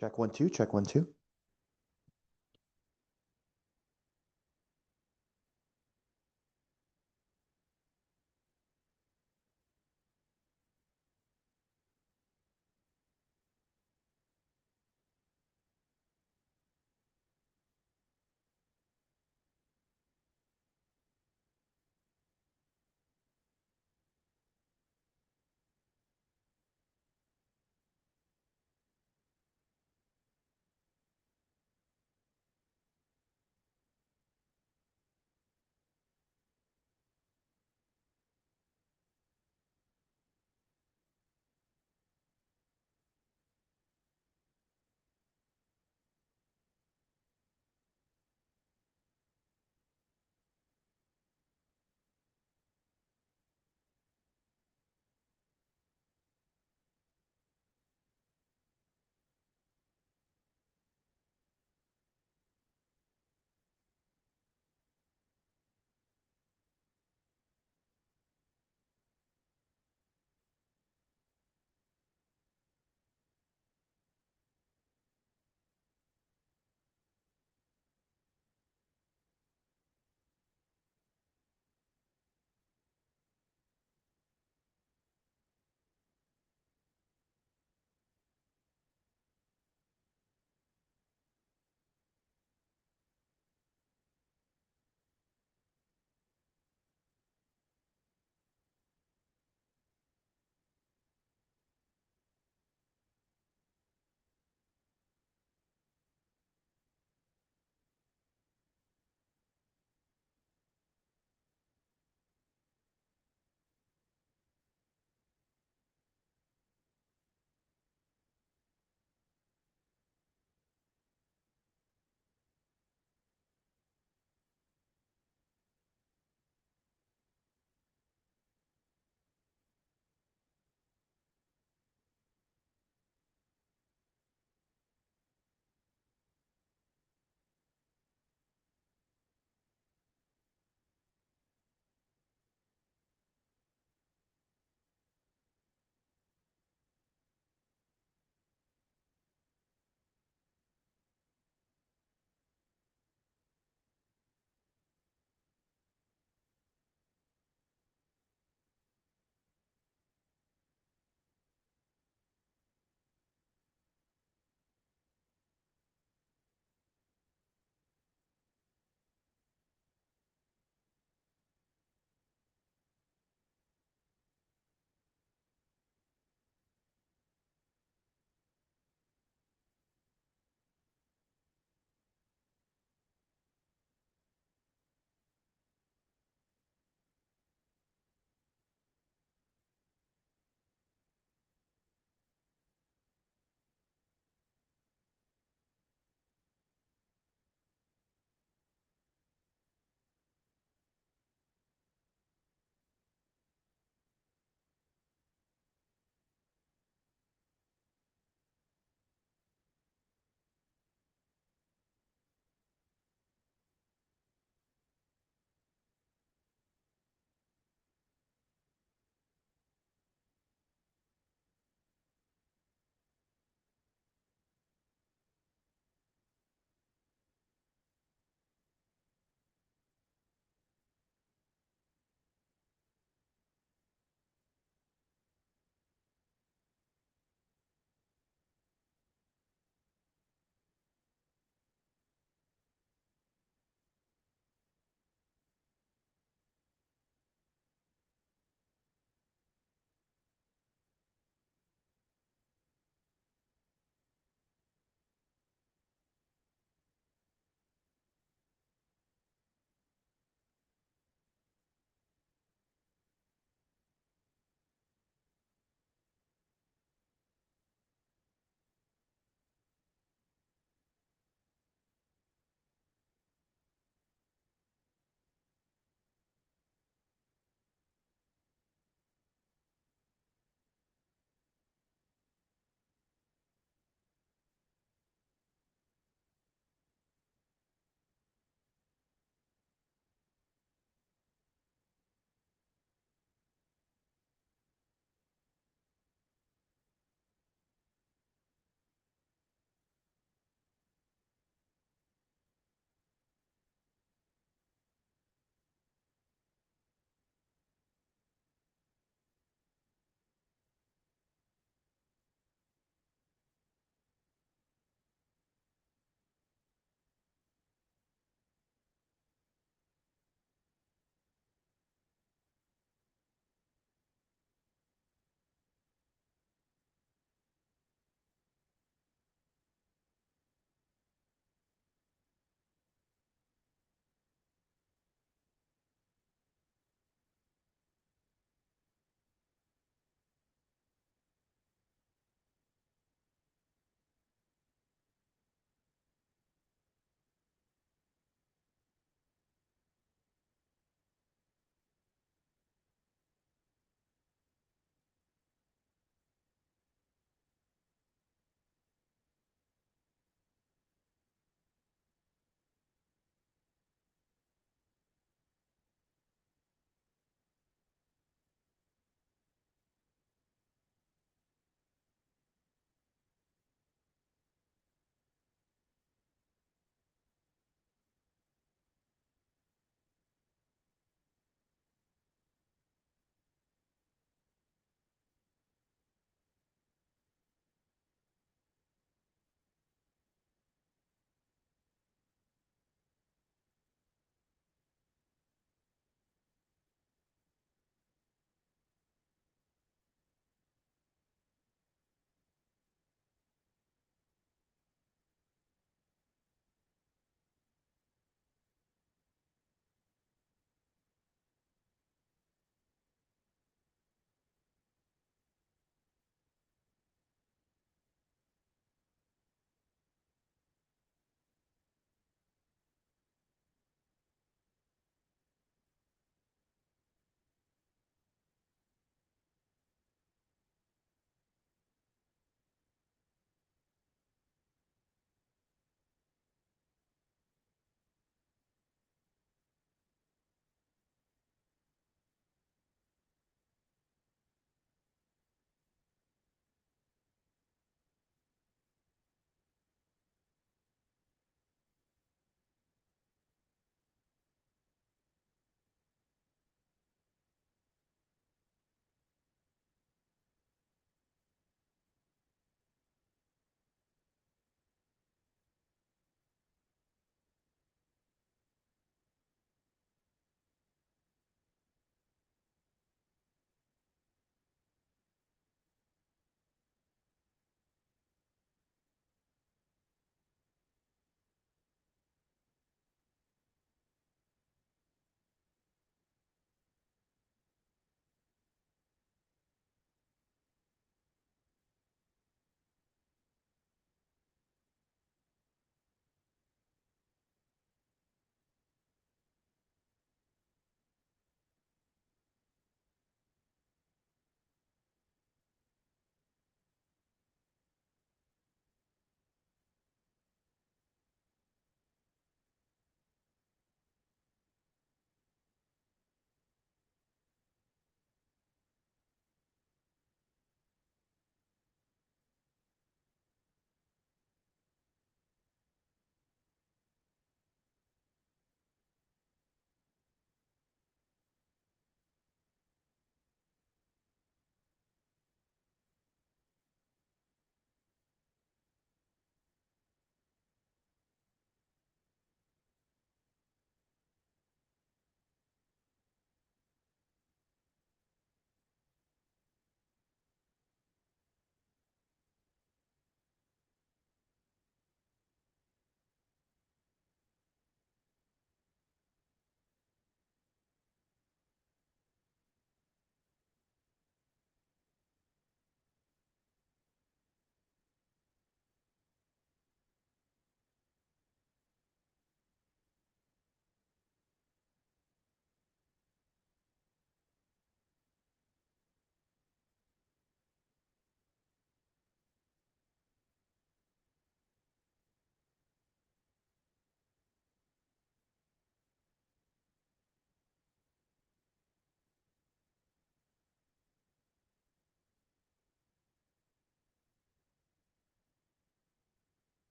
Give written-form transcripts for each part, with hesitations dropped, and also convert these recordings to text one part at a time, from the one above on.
Check one, two, check one, two.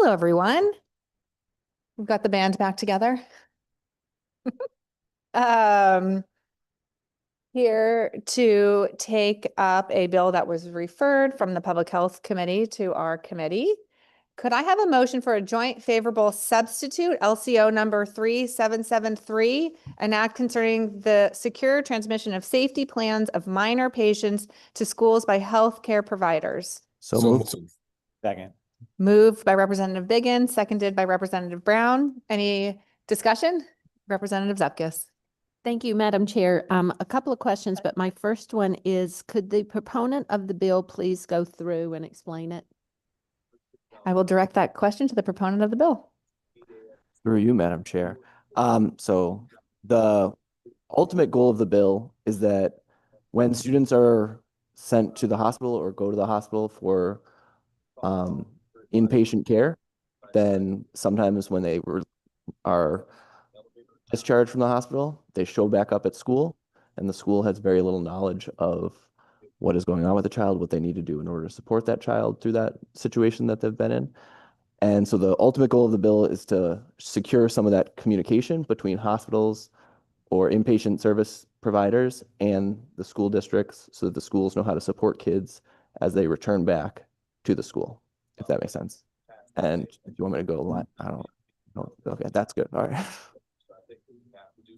Hello, everyone. We've got the band back together. Um, Here to take up a bill that was referred from the Public Health Committee to our committee. Could I have a motion for a joint favorable substitute, LCO number 3773, an act concerning the secure transmission of safety plans of minor patients to schools by healthcare providers? So moved. Second. Moved by Representative Biggin, seconded by Representative Brown. Any discussion? Representative Zepkis. Thank you, Madam Chair. A couple of questions, but my first one is, could the proponent of the bill please go through and explain it? I will direct that question to the proponent of the bill. Through you, Madam Chair. So the ultimate goal of the bill is that when students are sent to the hospital or go to the hospital for inpatient care, then sometimes when they are discharged from the hospital, they show back up at school, and the school has very little knowledge of what is going on with the child, what they need to do in order to support that child through that situation that they've been in. And so the ultimate goal of the bill is to secure some of that communication between hospitals or inpatient service providers and the school districts so that the schools know how to support kids as they return back to the school, if that makes sense. And if you want me to go line, I don't know. Okay, that's good. All right.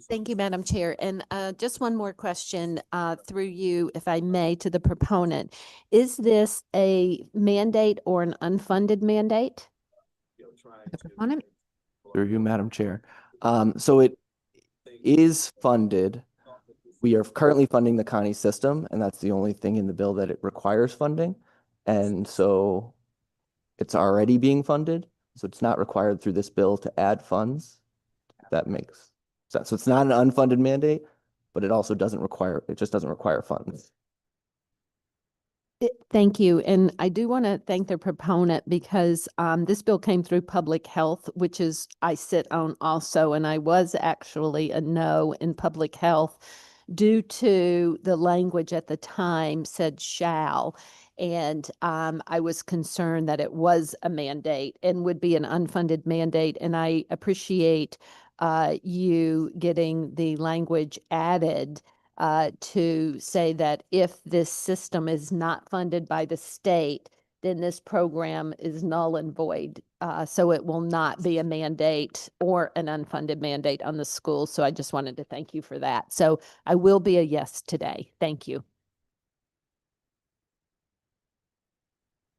Thank you, Madam Chair. And just one more question through you, if I may, to the proponent. Is this a mandate or an unfunded mandate? The proponent. Through you, Madam Chair. So it is funded. We are currently funding the Connie system, and that's the only thing in the bill that it requires funding. And so it's already being funded. So it's not required through this bill to add funds. That makes sense. So it's not an unfunded mandate, but it also doesn't require, it just doesn't require funds. Thank you. And I do want to thank the proponent because this bill came through public health, which is I sit on also, and I was actually a no in public health due to the language at the time said shall. And I was concerned that it was a mandate and would be an unfunded mandate. And I appreciate you getting the language added to say that if this system is not funded by the state, then this program is null and void. So it will not be a mandate or an unfunded mandate on the school. So I just wanted to thank you for that. So I will be a yes today. Thank you.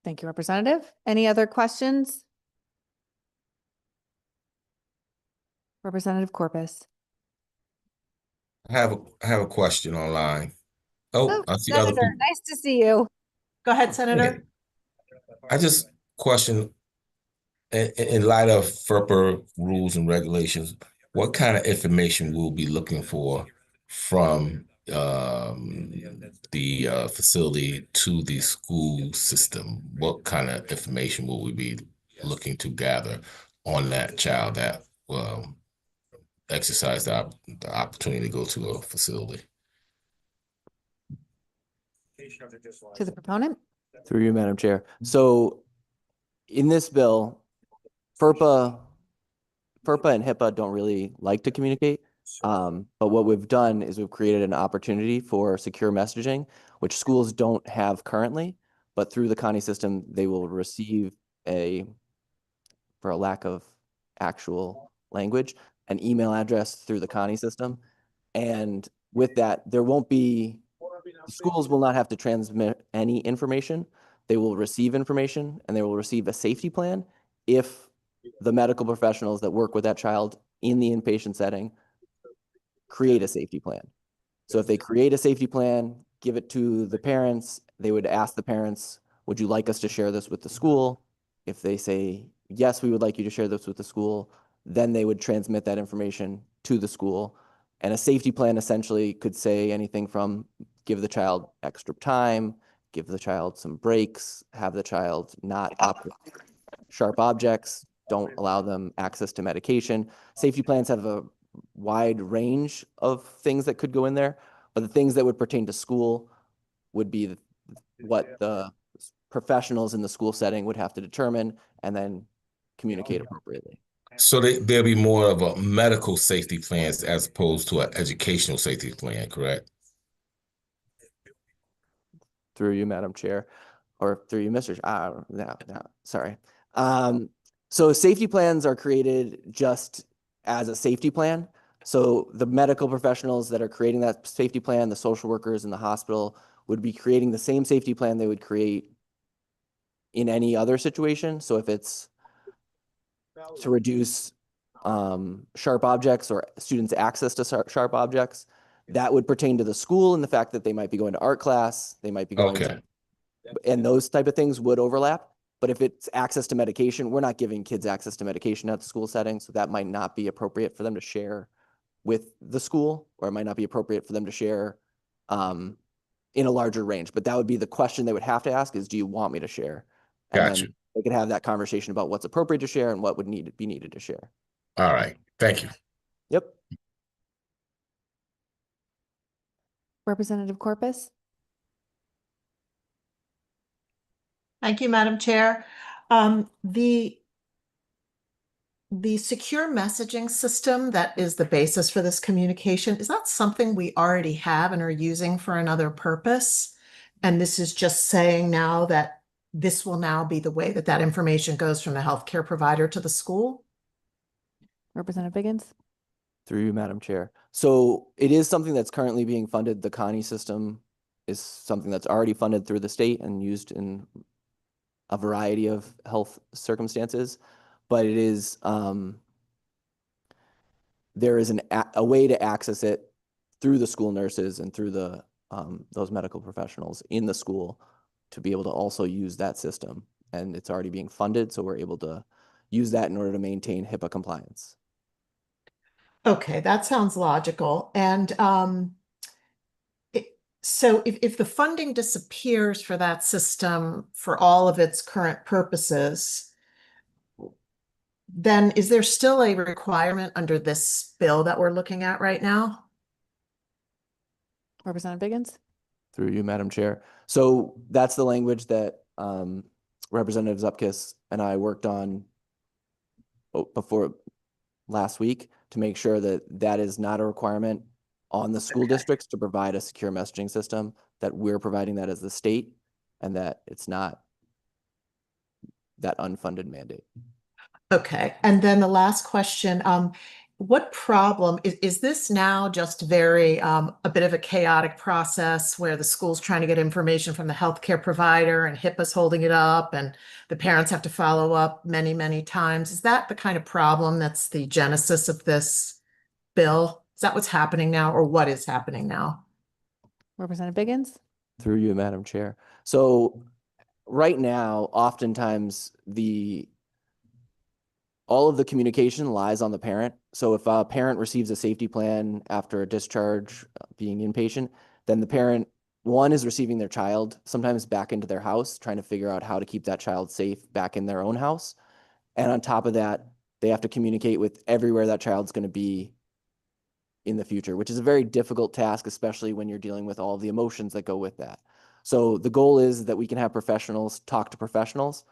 Thank you, Representative. Any other questions? Representative Corpus. I have a question online. Oh, I see other Senator, people. nice to see you. Go ahead, Senator. I just question, in light of FERPA rules and regulations, what kind of information we'll be looking for from the facility to the school system? What kind of information will we be looking to gather on that child that exercise the opportunity to go to a facility? To the proponent. Through you, Madam Chair. So in this bill, FERPA and HIPAA don't really like to communicate. But what we've done is we've created an opportunity for secure messaging, which schools don't have currently, but through the Connie system, they will receive for a lack of actual language, an email address through the Connie system. And with that, the schools will not have to transmit any information. They will receive information and they will receive a safety plan if the medical professionals that work with that child in the inpatient setting create a safety plan. So if they create a safety plan, give it to the parents, they would ask the parents, would you like us to share this with the school? If they say, yes, we would like you to share this with the school, then they would transmit that information to the school. And a safety plan essentially could say anything from give the child extra time, give the child some breaks, have the child not operate sharp objects, don't allow them access to medication. Safety plans have a wide range of things that could go in there, but the things that would pertain to school would be what the professionals in the school setting would have to determine and then communicate appropriately. So there'll be more of a medical safety plans as opposed to an educational safety plan, correct? Through you, Madam Chair, or through you, Mr. No, sorry. So safety plans are created just as a safety plan. So the medical professionals that are creating that safety plan, the social workers in the hospital, would be creating the same safety plan they would create in any other situation. So if it's to reduce sharp objects or students' access to sharp objects, that would pertain to the school and the fact that they might be going to art class, they might be going Okay. to, and those type of things would overlap. But if it's access to medication, we're not giving kids access to medication at the school setting, so that might not be appropriate for them to share with the school, or it might not be appropriate for them to share in a larger range. But that would be the question they would have to ask is, do you want me to share? And Gotcha. then they could have that conversation about what's appropriate to share and what would be needed to share. All right. Thank you. Yep. Representative Corpus? Thank you, Madam Chair. The secure messaging system that is the basis for this communication, is that something we already have and are using for another purpose? And this is just saying now that this will now be the way that that information goes from the healthcare provider to the school? Representative Biggins? Through you, Madam Chair. So it is something that's currently being funded. The Connie system is something that's already funded through the state and used in a variety of health circumstances, but it is, there is a way to access it through the school nurses and through the those medical professionals in the school to be able to also use that system. And it's already being funded, so we're able to use that in order to maintain HIPAA compliance. Okay, that sounds logical. And so if the funding disappears for that system for all of its current purposes, then is there still a requirement under this bill that we're looking at right now? Representative Biggins? Through you, Madam Chair. So that's the language that Representative Zupkis and I worked on before last week to make sure that that is not a requirement on the school districts to provide a secure messaging system, that we're providing that as the state, and that it's not that unfunded mandate. Okay, and then the last question, what problem is this now just very a bit of a chaotic process where the school's trying to get information from the healthcare provider and HIPAA's holding it up and the parents have to follow up many, many times? Is that the kind of problem that's the genesis of this bill? Is that what's happening now, or what is happening now? Representative Biggins? Through you, Madam Chair. So right now, oftentimes all of the communication lies on the parent. So if a parent receives a safety plan after a discharge, being inpatient, then the parent, one, is receiving their child sometimes back into their house, trying to figure out how to keep that child safe back in their own house. And on top of that, they have to communicate with everywhere that child's going to be in the future, which is a very difficult task, especially when you're dealing with all of the emotions that go with that. So the goal is that we can have professionals talk to professionals.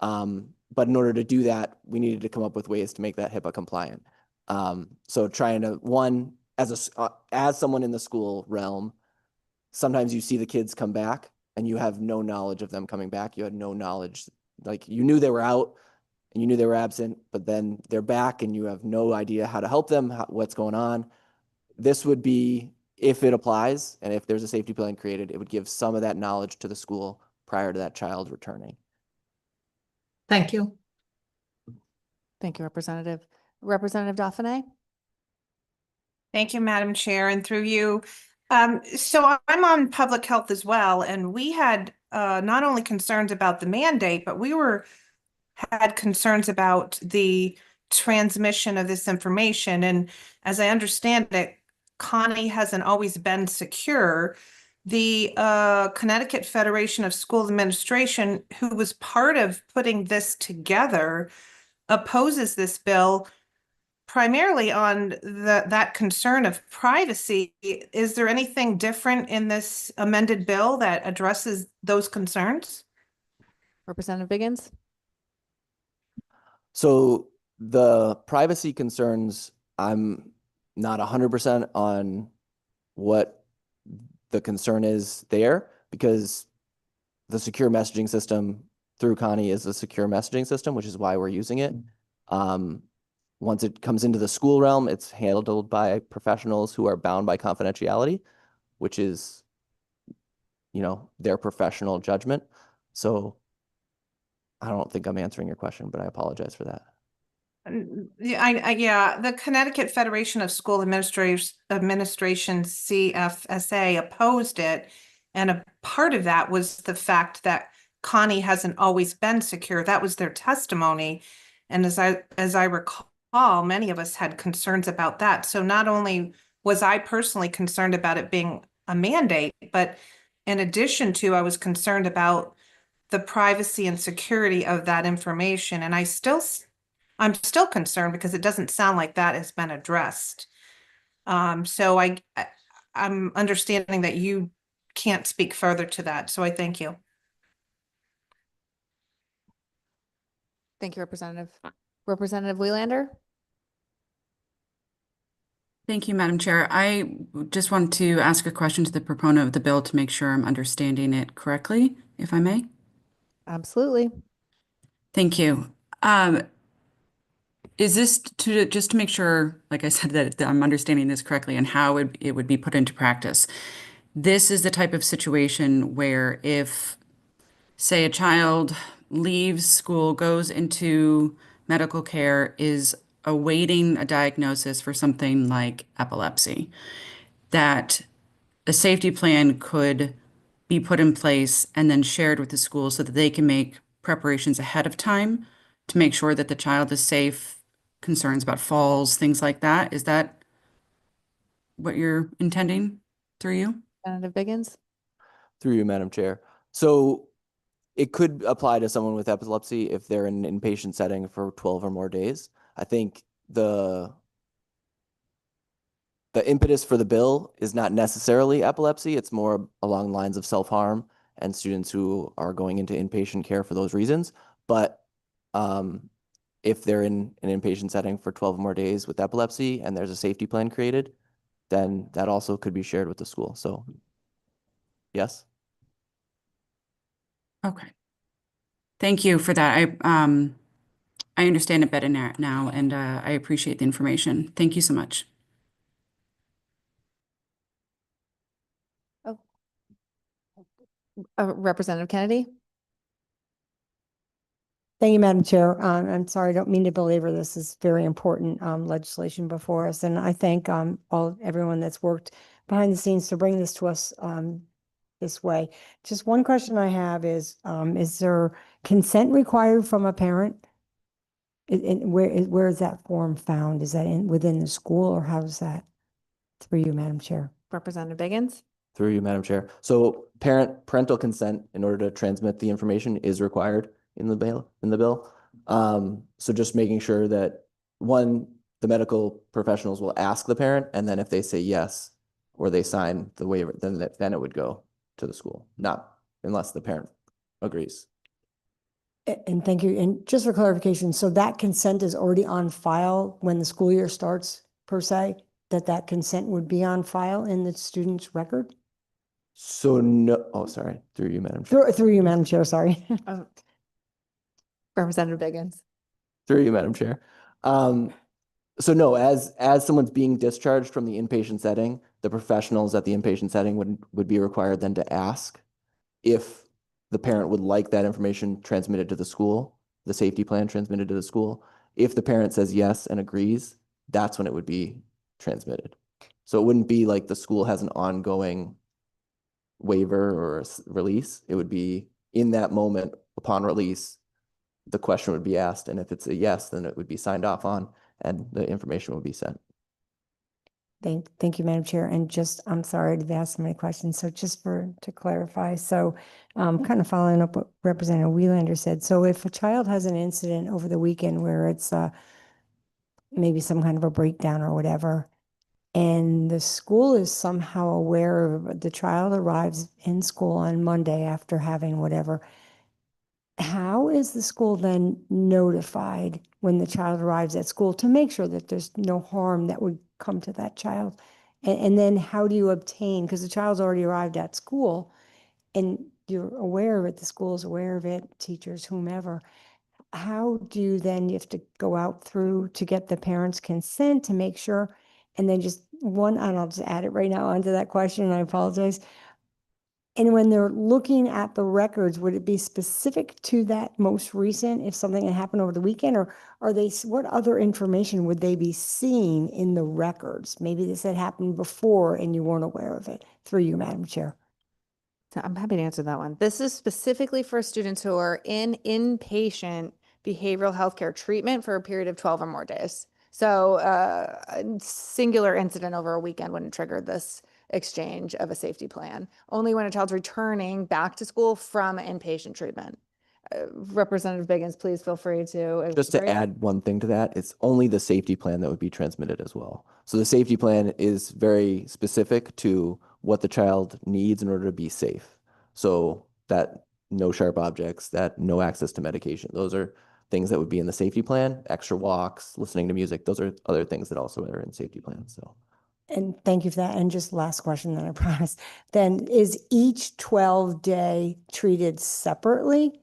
But in order to do that, we needed to come up with ways to make that HIPAA compliant. So trying to, one, as someone in the school realm, sometimes you see the kids come back and you have no knowledge of them coming back. You had no knowledge, like you knew they were out and you knew they were absent, but then they're back and you have no idea how to help them, what's going on. This would be, if it applies and if there's a safety plan created, it would give some of that knowledge to the school prior to that child returning. Thank you. Thank you, Representative. Representative Dauphiné? Thank you, Madam Chair, and through you. So I'm on public health as well, and we had not only concerns about the mandate, but we had concerns about the transmission of this information. And as I understand it, Connie hasn't always been secure. The Connecticut Federation of School Administration, who was part of putting this together, opposes this bill primarily on that concern of privacy. Is there anything different in this amended bill that addresses those concerns? Representative Biggins? So the privacy concerns, I'm not 100% on what the concern is there, because the secure messaging system through Connie is a secure messaging system, which is why we're using it. Once it comes into the school realm, it's handled by professionals who are bound by confidentiality, which is, their professional judgment. So I don't think I'm answering your question, but I apologize for that. Yeah, the Connecticut Federation of School Administration, CFSA, opposed it. And a part of that was the fact that Connie hasn't always been secure. That was their testimony. And as I recall, many of us had concerns about that. So not only was I personally concerned about it being a mandate, but in addition to, I was concerned about the privacy and security of that information. And I'm still concerned because it doesn't sound like that has been addressed. So I'm understanding that you can't speak further to that. So I thank you. Thank you, Representative. Representative Welander? Thank you, Madam Chair. I just want to ask a question to the proponent of the bill to make sure I'm understanding it correctly, if I may. Absolutely. Thank you. Is this just to make sure, like I said, that I'm understanding this correctly and how it would be put into practice? This is the type of situation where if, say, a child leaves school, goes into medical care, is awaiting a diagnosis for something like epilepsy, that a safety plan could be put in place and then shared with the school so that they can make preparations ahead of time to make sure that the child is safe, concerns about falls, things like that. Is that what you're intending through you? Representative Biggins? Through you, Madam Chair. So it could apply to someone with epilepsy if they're in an inpatient setting for 12 or more days. I think the impetus for the bill is not necessarily epilepsy. It's more along the lines of self-harm and students who are going into inpatient care for those reasons. But if they're in an inpatient setting for 12 or more days with epilepsy and there's a safety plan created, then that also could be shared with the school. So yes. Okay. Thank you for that. I understand it better now, and I appreciate the information. Thank you so much. Representative Kennedy? Thank you, Madam Chair. I'm sorry, I don't mean to belabor this. This is very important legislation before us. And I thank everyone that's worked behind the scenes to bring this to us this way. Just one question I have is there consent required from a parent? Where is that form found? Is that within the school, or how is that? Through you, Madam Chair. Representative Biggins? Through you, Madam Chair. So parental consent in order to transmit the information is required in the bill. So just making sure that, one, the medical professionals will ask the parent, and then if they say yes, or they sign the waiver, then it would go to the school, not unless the parent agrees. And thank you. And just for clarification, so that consent is already on file when the school year starts, per se, that consent would be on file in the student's record? So no, oh, sorry, through you, Madam Chair. Through you, Madam Chair, sorry. Representative Biggins? Through you, Madam Chair. So no, as someone's being discharged from the inpatient setting, the professionals at the inpatient setting would be required then to ask if the parent would like that information transmitted to the school, the safety plan transmitted to the school. If the parent says yes and agrees, that's when it would be transmitted. So it wouldn't be like the school has an ongoing waiver or release. It would be in that moment upon release, the question would be asked, and if it's a yes, then it would be signed off on and the information would be sent. Thank you, Madam Chair. And just, I'm sorry to ask so many questions. So just to clarify, so kind of following up what Representative Welander said. So if a child has an incident over the weekend where it's maybe some kind of a breakdown or whatever, and the school is somehow aware of the child arrives in school on Monday after having whatever, how is the school then notified when the child arrives at school to make sure that there's no harm that would come to that child? And then how do you obtain, because the child's already arrived at school and you're aware of it, the school's aware of it, teachers, whomever. How do you then, you have to go out through to get the parents' consent to make sure? And then just one, and I'll just add it right now onto that question, and I apologize. And when they're looking at the records, would it be specific to that most recent, if something had happened over the weekend, or are they, what other information would they be seeing in the records? Maybe this had happened before and you weren't aware of it. Through you, Madam Chair. So I'm happy to answer that one. This is specifically for students who are in inpatient behavioral health care treatment for a period of 12 or more days. So a singular incident over a weekend wouldn't trigger this exchange of a safety plan. Only when a child's returning back to school from inpatient treatment. Representative Biggins, please feel free to. Just to elaborate. add one thing to that, it's only the safety plan that would be transmitted as well. So the safety plan is very specific to what the child needs in order to be safe. So that no sharp objects, that no access to medication, those are things that would be in the safety plan. Extra walks, listening to music, those are other things that also are in safety plans. So And thank you for that. And just last question that I promise. Then is each 12-day treated separately?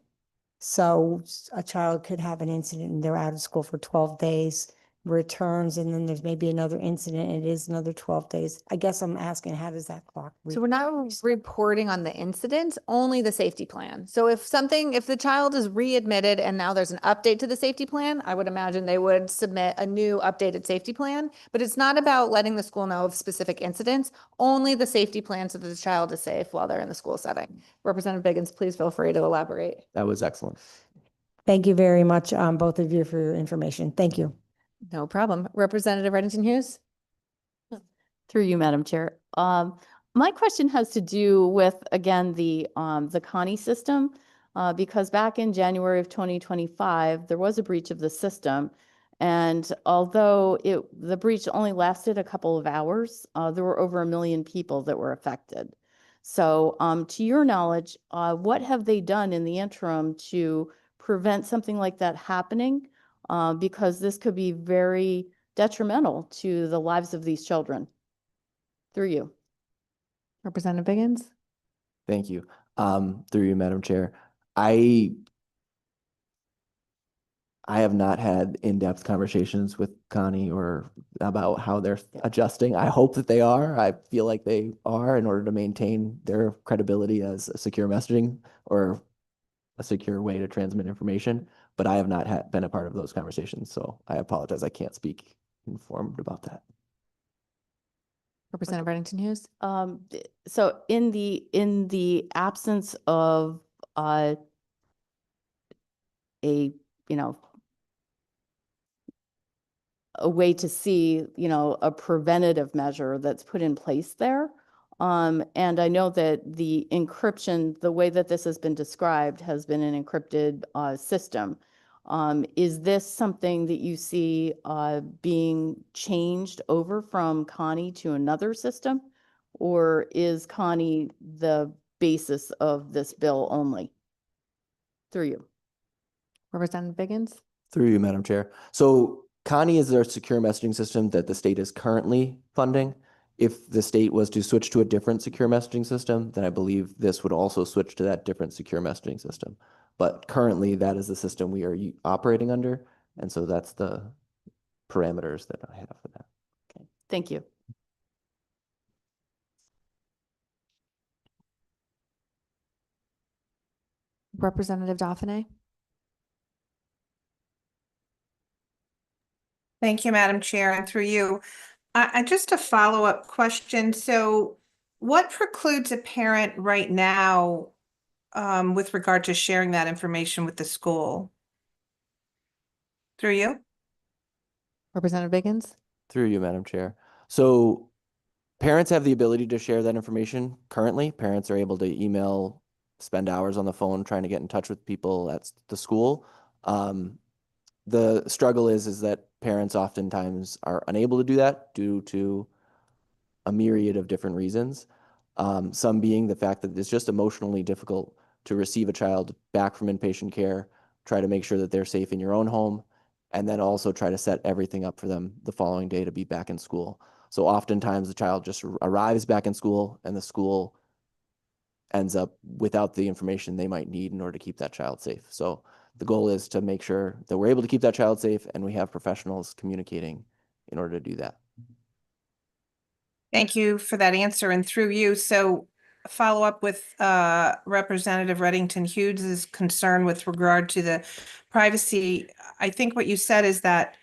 So a child could have an incident and they're out of school for 12 days, returns, and then there's maybe another incident, and it is another 12 days. I guess I'm asking, how does that clock? So we're not reporting on the incidents, only the safety plan. So if the child is readmitted and now there's an update to the safety plan, I would imagine they would submit a new updated safety plan. But it's not about letting the school know of specific incidents, only the safety plan so that the child is safe while they're in the school setting. Representative Biggins, please feel free to elaborate. that was excellent. Thank you very much, both of you, for your information. Thank you. No problem. Representative Reddington Hughes? Through you, Madam Chair. My question has to do with, again, the Connie system, because back in January of 2025, there was a breach of the system. And although the breach only lasted a couple of hours, there were over 1 million people that were affected. So to your knowledge, what have they done in the interim to prevent something like that happening? Because this could be very detrimental to the lives of these children. Through you. Representative Biggins? Thank you. Through you, Madam Chair. I have not had in-depth conversations with Connie or about how they're adjusting. I hope that they are. I feel like they are in order to maintain their credibility as a secure messaging or a secure way to transmit information. But I have not been a part of those conversations, so I apologize. I can't speak informed about that. Representative Reddington Hughes? So in the absence of a way to see, a preventative measure that's put in place there. And I know that the encryption, the way that this has been described, has been an encrypted system. Is this something that you see being changed over from Connie to another system? Or is Connie the basis of this bill only? Through you. Representative Biggins? Through you, Madam Chair. So Connie is their secure messaging system that the state is currently funding. If the state was to switch to a different secure messaging system, then I believe this would also switch to that different secure messaging system. But currently, that is the system we are operating under. And so that's the parameters that I have for that. Okay, thank you. Representative Dauphiné? Thank you, Madam Chair, and through you. Just a follow-up question. So what precludes a parent right now with regard to sharing that information with the school? Through you. Representative Biggins? Through you, Madam Chair. So parents have the ability to share that information currently. Parents are able to email, spend hours on the phone trying to get in touch with people at the school. The struggle is that parents oftentimes are unable to do that due to a myriad of different reasons. Some being the fact that it's just emotionally difficult to receive a child back from inpatient care, try to make sure that they're safe in your own home, and then also try to set everything up for them the following day to be back in school. So oftentimes the child just arrives back in school and the school ends up without the information they might need in order to keep that child safe. So the goal is to make sure that we're able to keep that child safe and we have professionals communicating in order to do that. Thank you for that answer, and through you. So follow up with Representative Reddington Hughes' concern with regard to the privacy. I think what you said is that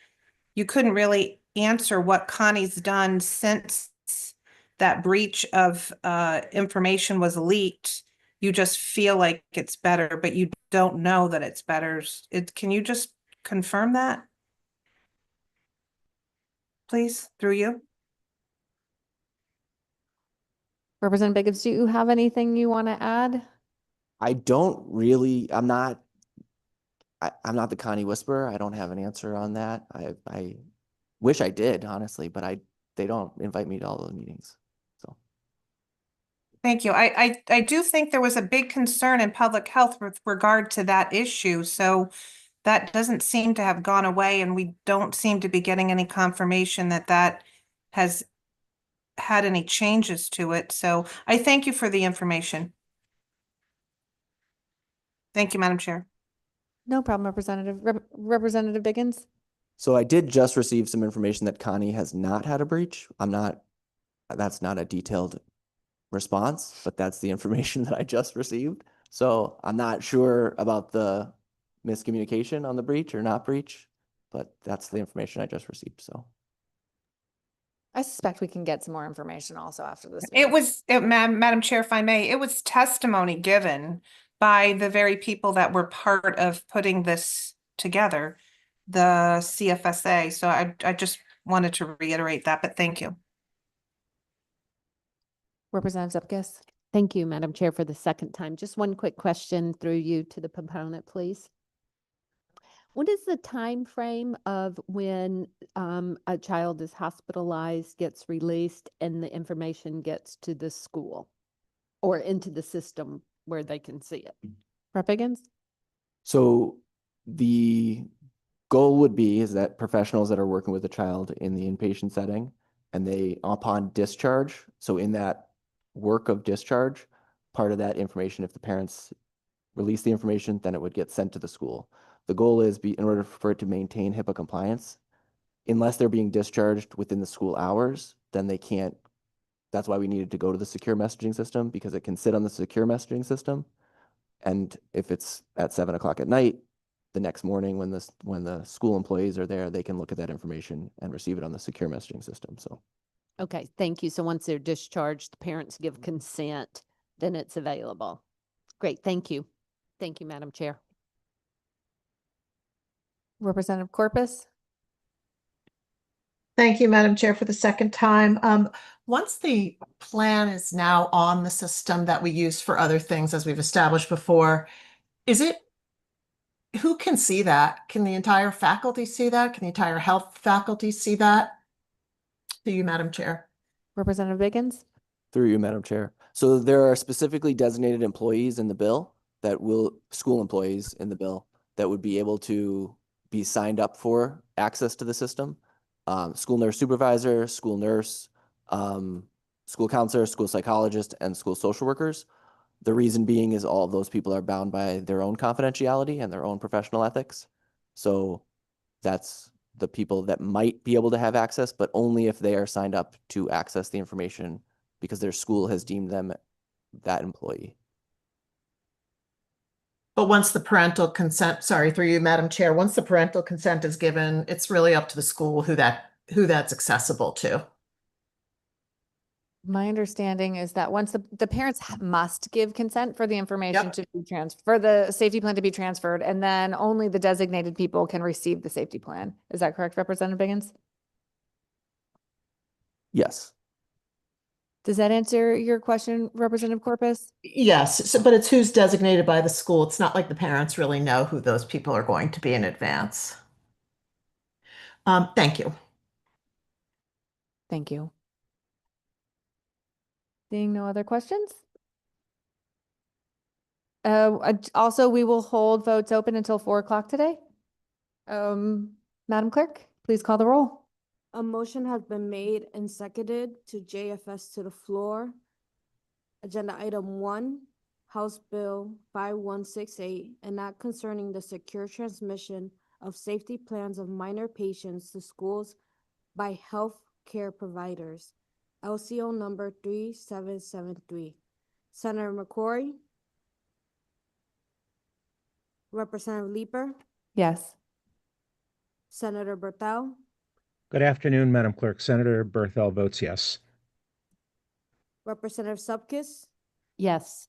you couldn't really answer what Connie's done since that breach of information was leaked. You just feel like it's better, but you don't know that it's better. Can you just confirm that? Please, through you. Representative Biggins, do you have anything you want to add? I don't really, I'm not the Connie Whisperer. I don't have an answer on that. I wish I did, honestly, but they don't invite me to all those meetings. So Thank you. I do think there was a big concern in public health with regard to that issue. So that doesn't seem to have gone away, and we don't seem to be getting any confirmation that that has had any changes to it. So I thank you for the information. Thank you, Madam Chair. No problem, Representative Biggins. So I did just receive some information that Connie has not had a breach. That's not a detailed response, but that's the information that I just received. So I'm not sure about the miscommunication on the breach or not breach, but that's the information I just received. So I suspect we can get some more information also after this. It was, Madam Chair, if I may, it was testimony given by the very people that were part of putting this together, the CFSA. So I just wanted to reiterate that, but thank you. Representative Zepkis. Thank you, Madam Chair, for the second time. Just one quick question through you to the proponent, please. What is the time frame of when a child is hospitalized, gets released, and the information gets to the school or into the system where they can see it? Rep Biggins. So the goal would be is that professionals that are working with a child in the inpatient setting, and they upon discharge, so in that work of discharge, part of that information, if the parents release the information, then it would get sent to the school. The goal is in order for it to maintain HIPAA compliance, unless they're being discharged within the school hours, then they can't. That's why we needed to go to the secure messaging system, because it can sit on the secure messaging system. And if it's at 7 o'clock at night, the next morning when the school employees are there, they can look at that information and receive it on the secure messaging system. So. Okay, thank you. So once they're discharged, the parents give consent, then it's available. Great, thank you. Thank you, Madam Chair. Representative Corpus. Thank you, Madam Chair, for the second time. Once the plan is now on the system that we use for other things, as we've established before, who can see that? Can the entire faculty see that? Can the entire health faculty see that? To you, Madam Chair. Representative Biggins. Through you, Madam Chair. So there are specifically designated employees in the bill school employees in the bill that would be able to be signed up for access to the system. School nurse supervisor, school nurse, school counselor, school psychologist, and school social workers. The reason being is all of those people are bound by their own confidentiality and their own professional ethics. So that's the people that might be able to have access, but only if they are signed up to access the information because their school has deemed them that employee. But once the parental consent, sorry, through you, Madam Chair, once the parental consent is given, it's really up to the school who that's accessible to. My understanding is that once the parents must give consent for the information Yep. to be for the safety plan to be transferred, and then only the designated people can receive the safety plan. Is that correct, Representative Biggins? Yes. Does that answer your question, Representative Corpus? Yes, but it's who's designated by the school. It's not like the parents really know who those people are going to be in advance. Thank you. Thank you. Seeing no other questions? Also, we will hold votes open until 4 o'clock today. Madam Clerk, please call the roll. A motion has been made and seconded to JFS to the floor. Agenda item 1, House Bill 5168, and not concerning the secure transmission of safety plans of minor patients to schools by health care providers. LCO number 3773. Senator McCrory, Representative Leeper, Yes. Senator Berthel, Good afternoon, Madam Clerk. Senator Berthel votes yes. Representative Supkis, Yes.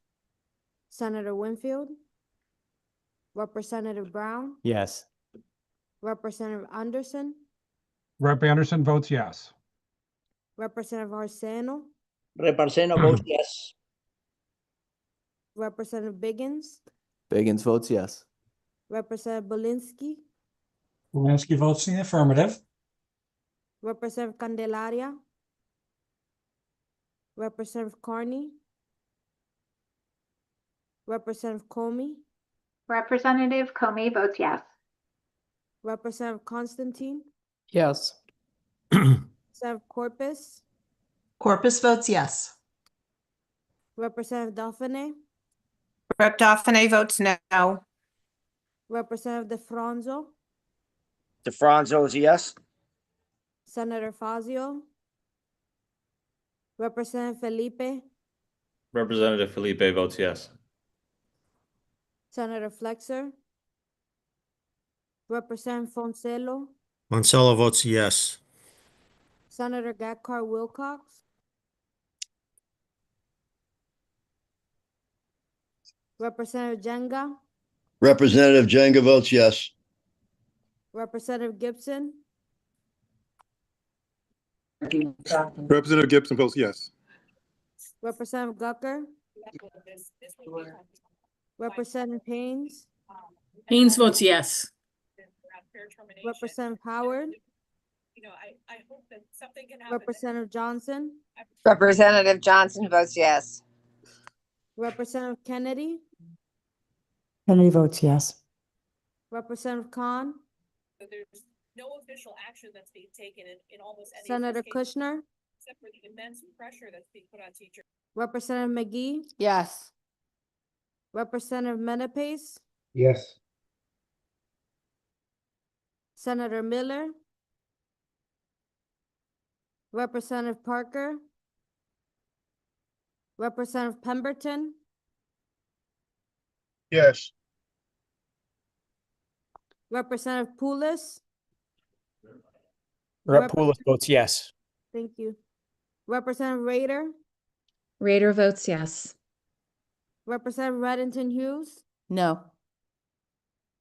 Senator Winfield, Representative Brown, Yes. Representative Anderson, Rep. Anderson votes yes. Representative Arseno, Rep. Arseno votes yes. Representative Biggins, Biggins votes yes. Representative Belinsky, Wolanski votes in the affirmative. Representative Candelaria, Representative Carney, Representative Comey, Representative Comey votes yes. Representative Constantine, Yes. Representative Corpus, Corpus votes yes. Representative Dauphiné, Rep. Dauphiné votes no. Representative DeFranzo, DeFranzo is a yes. Senator Fazio, Representative Felipe, Representative Felipe votes yes. Senator Flexer, Representative Foncelo, Moncello votes yes. Senator Gatkar Wilcox, Representative Jenga, Representative Jenga votes yes. Representative Gibson, Representative Gibson votes yes. Representative Gucker, Representative Haynes, Haynes votes yes. Representative Howard, Representative Johnson, Representative Johnson votes yes. Representative Kennedy, Kennedy votes yes. Representative Khan, So there's no official action that's being taken in almost any Senator Kushner, except for the immense pressure that's being put on teachers. Representative McGee, Yes. Representative Menapace, Yes. Senator Miller, Representative Parker, Representative Pemberton, Yes. Representative Poulos, Rep. Poulos votes yes. thank you. Representative Rader, Rader votes yes. Representative Reddington Hughes, No.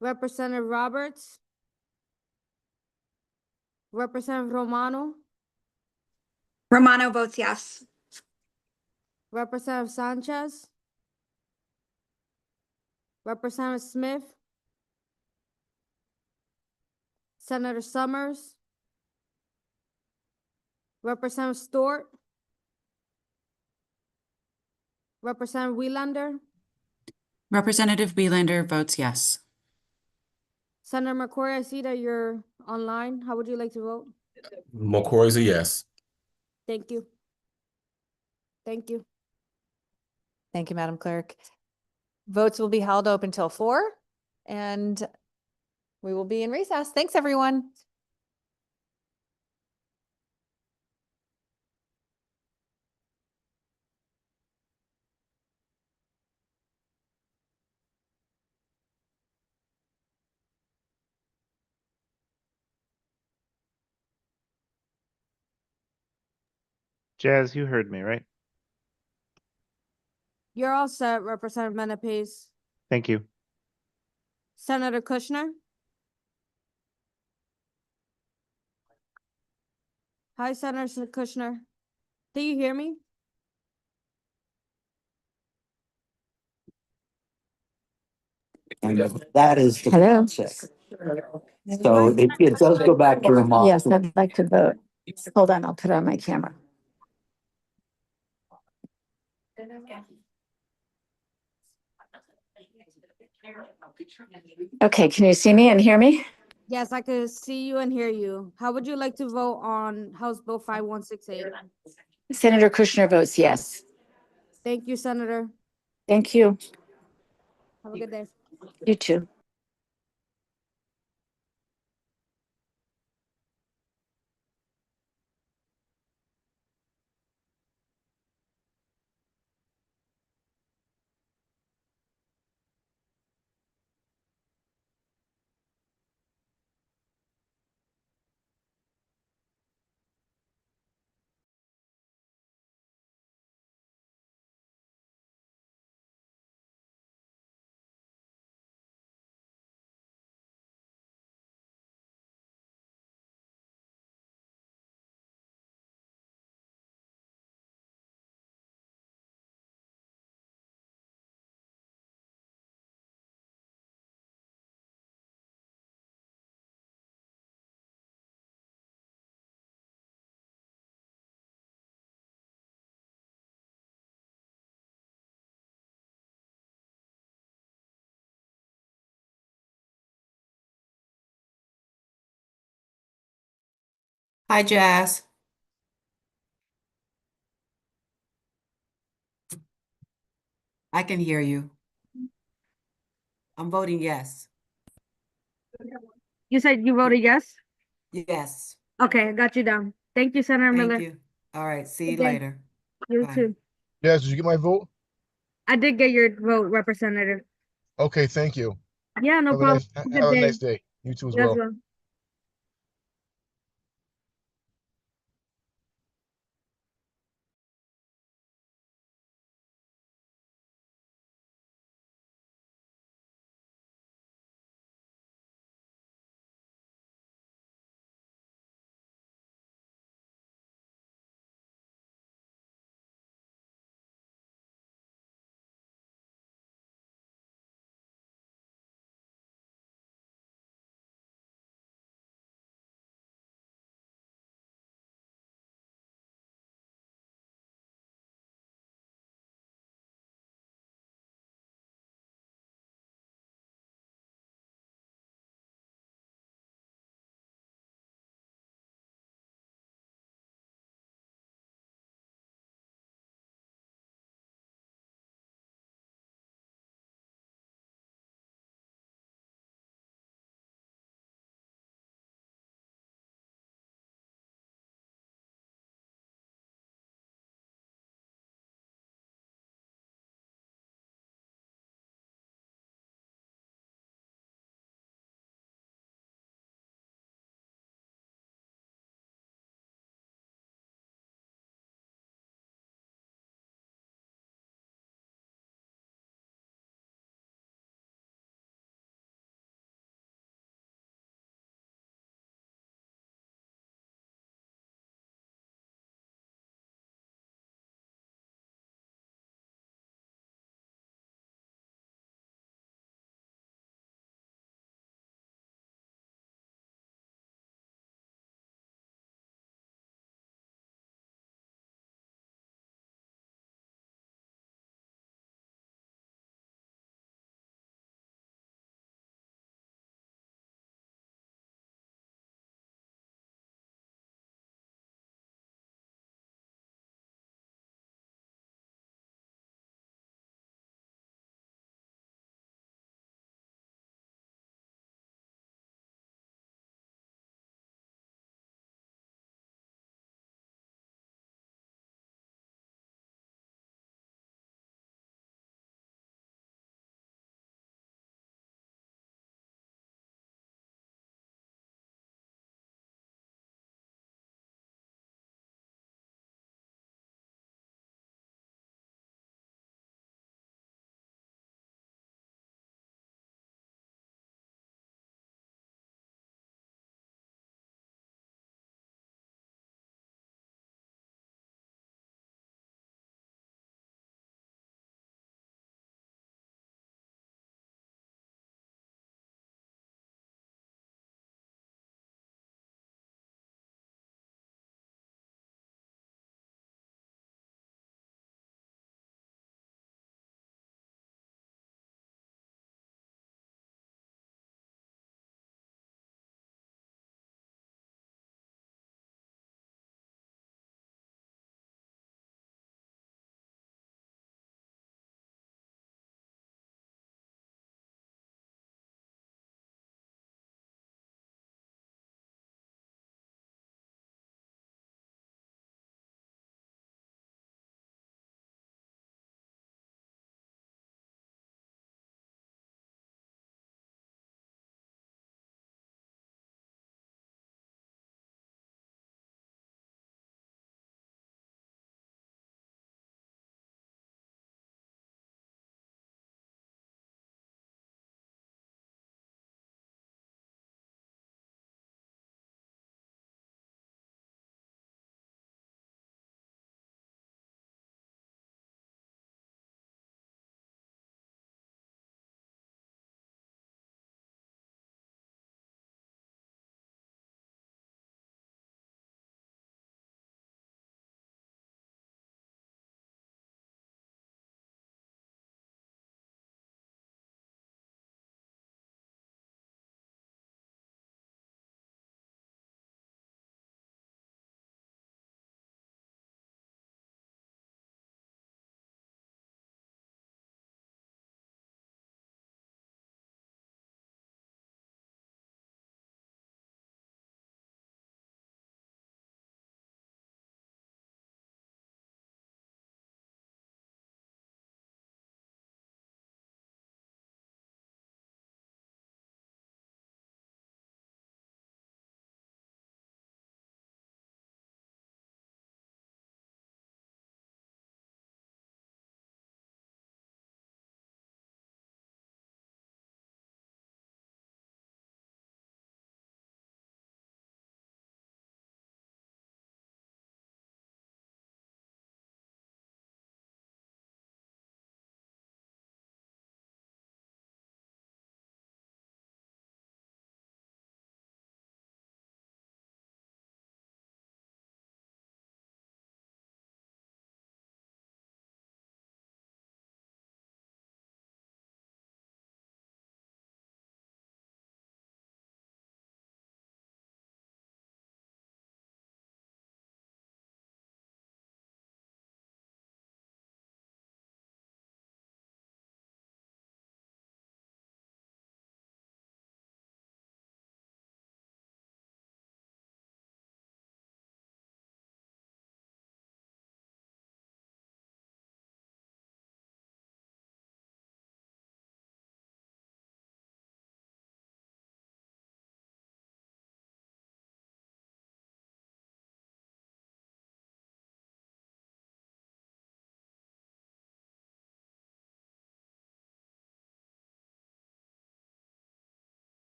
Representative Roberts, Representative Romano, Romano votes yes. Representative Sanchez, Representative Smith, Senator Summers, Representative Stewart, Representative Wielander, Representative Wielander votes yes. Senator McCrory, I see that you're online. How would you like to vote? McCoy's a yes. Thank you. Thank you. Thank you, Madam Clerk. Votes will be held open till 4, and we will be in recess. Thanks, everyone. Jazz, you heard me, right? You're all set, Representative Menapace. Thank you. Senator Kushner? Hi, Senator Kushner. Do you hear me? And that is the Hello? process. So it does go back to Ramon. Yes, I'd like to vote. Hold on, I'll put on my camera. Okay, can you see me and hear me? Yes, I could see you and hear you. How would you like to vote on House Bill 5168? Senator Kushner votes yes. Thank you, Senator. Thank you. Have a good day. You too. Hi, Jazz. I can hear you. I'm voting yes. You said you voted yes? Yes. Okay, I got you down. Thank you, Senator Miller. Thank you. All right. See you Good day. later. You Bye. too. Yes, did you get my vote? I did get your vote, Representative. Okay, thank you. Yeah, no problem. Have Good a day. nice day. You too as You as well. well.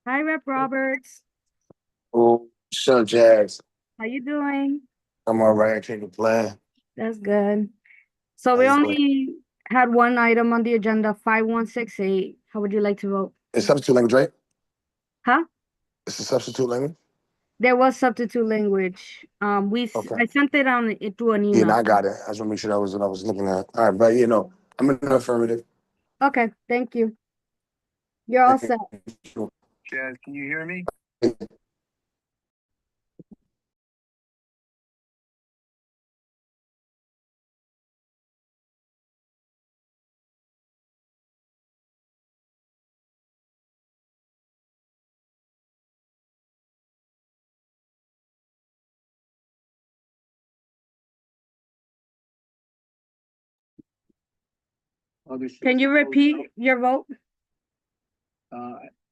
Hi, Rep Roberts. Oh, so Jazz. How you doing? I'm all right. I can't complain. That's good. So we How you doing? only had one item on the agenda, 5168. How would you like to vote? It's substitute language, right? Huh? It's a substitute language? There was substitute language. Okay. I sent it on it through an Yeah, no, email. I got it. I just want to make sure that was what I was looking at. All right, but I'm in the affirmative. Okay, thank you. You're all set. Jazz, can you hear me? Can you repeat your vote?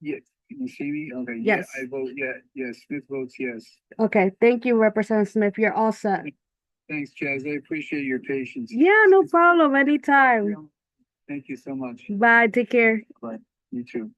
Yeah, can you see me? Okay, Yes. I vote yes. Smith votes yes. Okay, thank you, Representative Smith. You're all set. Thanks, Jazz. I appreciate your patience. Yeah, no problem. Anytime. Thank you so much. Bye. Take care. Bye. You too.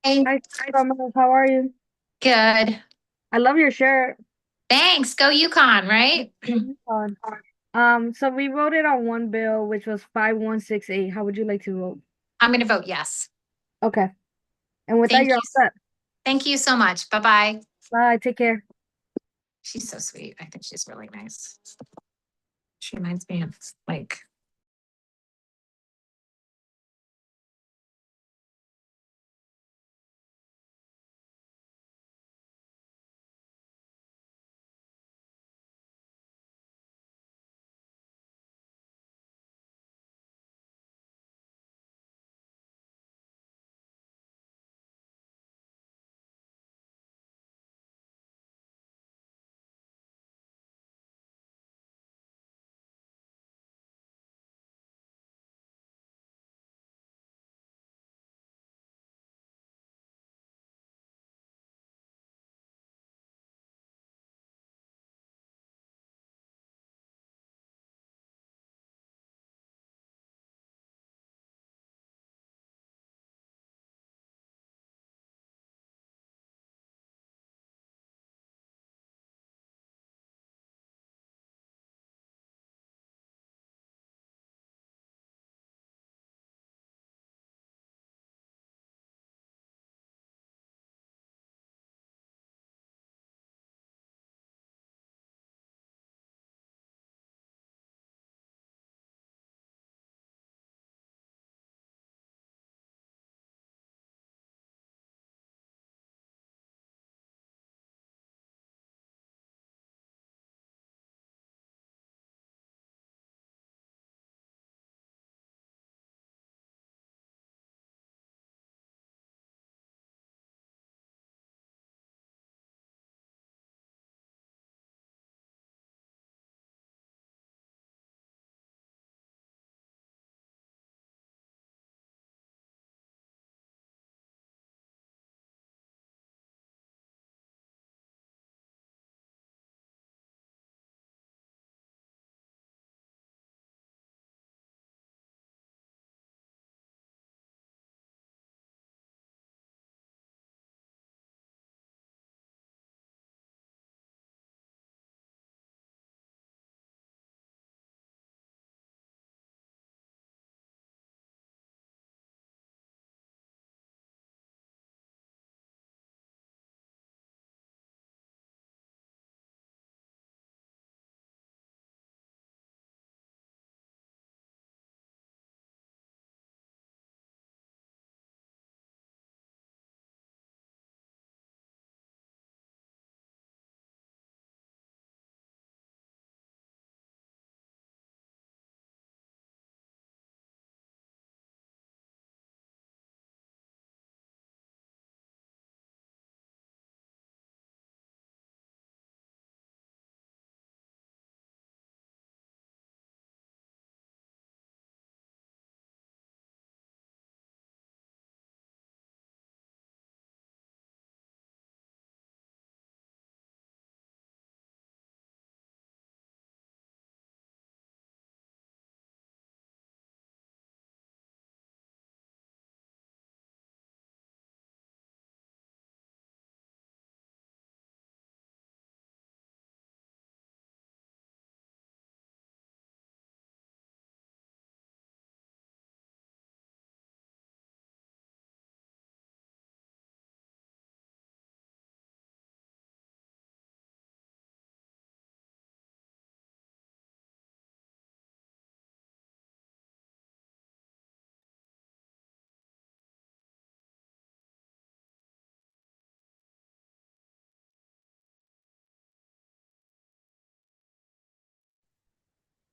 Hi, Summer, how are you? Good. I love your shirt. Thanks. Go UConn, right? Fun. So we voted on one bill, which was 5168. How would you like to vote? I'm going to vote yes. Okay. And with that, Thank you're you. all set. Thank you so much. Bye-bye. Bye, take care. She's so sweet. I think she's really nice. She reminds me of like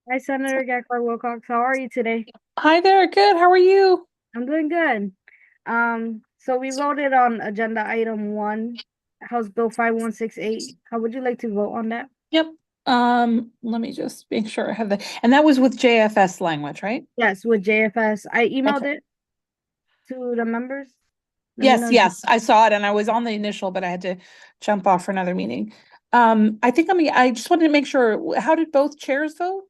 Hi, Senator Gakvar Wilcox. How are you today? Hi there, good. How are you? I'm doing good. So we voted on agenda item 1, House Bill 5168. How would you like to vote on that? Yep. Let me just make sure I have and that was with JFS language, right? Yes, with JFS. I emailed Okay. it to the members. Let me know Yes, if you- I saw it and I was on the initial, but I had to jump off for another meeting. I think I just wanted to make sure, how did both chairs vote?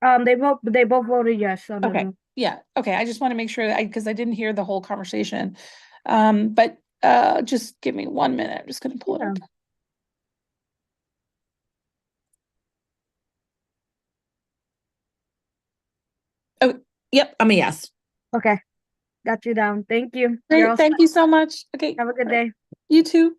They both voted yes on Okay, the. yeah, okay. I just want to make sure that because I didn't hear the whole conversation. But Just give me 1 minute. I'm just gonna pull it up. Oh, yep, I'm a yes. Okay, got you down. Thank you. Great, You're all thank set. you so much. Okay, Have a good day. you too.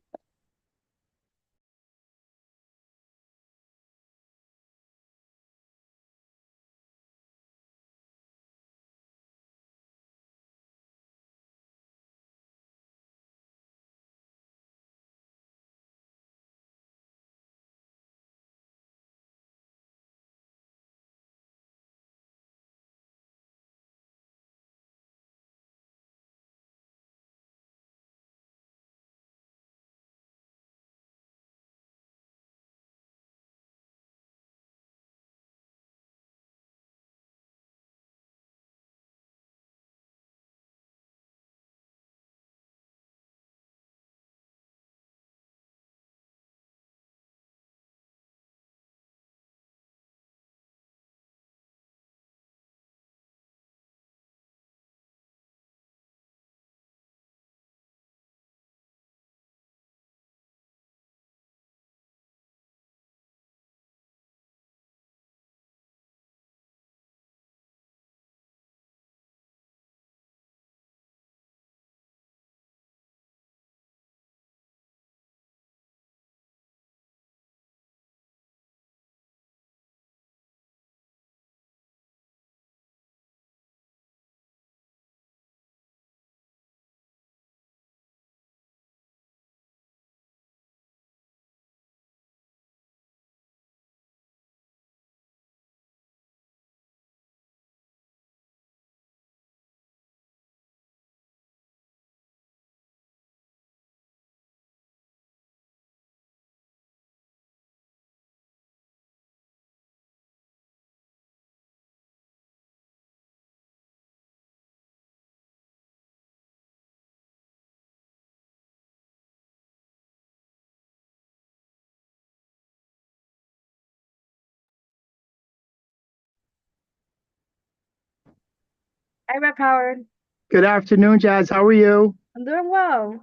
Hi, Rep Howard. Good afternoon, Jazz. How are you? I'm doing well.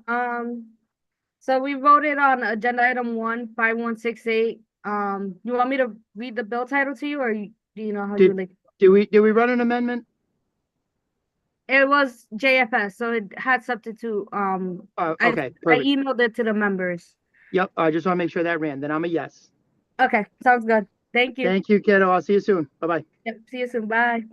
So we voted on agenda item 5168. You want me to read the bill title to you, or do you know how you Did, like? did we run an amendment? It was JFS, so it had substitute. Okay, I perfect. emailed it to the members. Yep, I just want to make sure that ran. Then I'm a yes. Okay, sounds good. Thank you. Thank you, kiddo. I'll see you soon. Bye-bye. Yep, see you soon. Bye.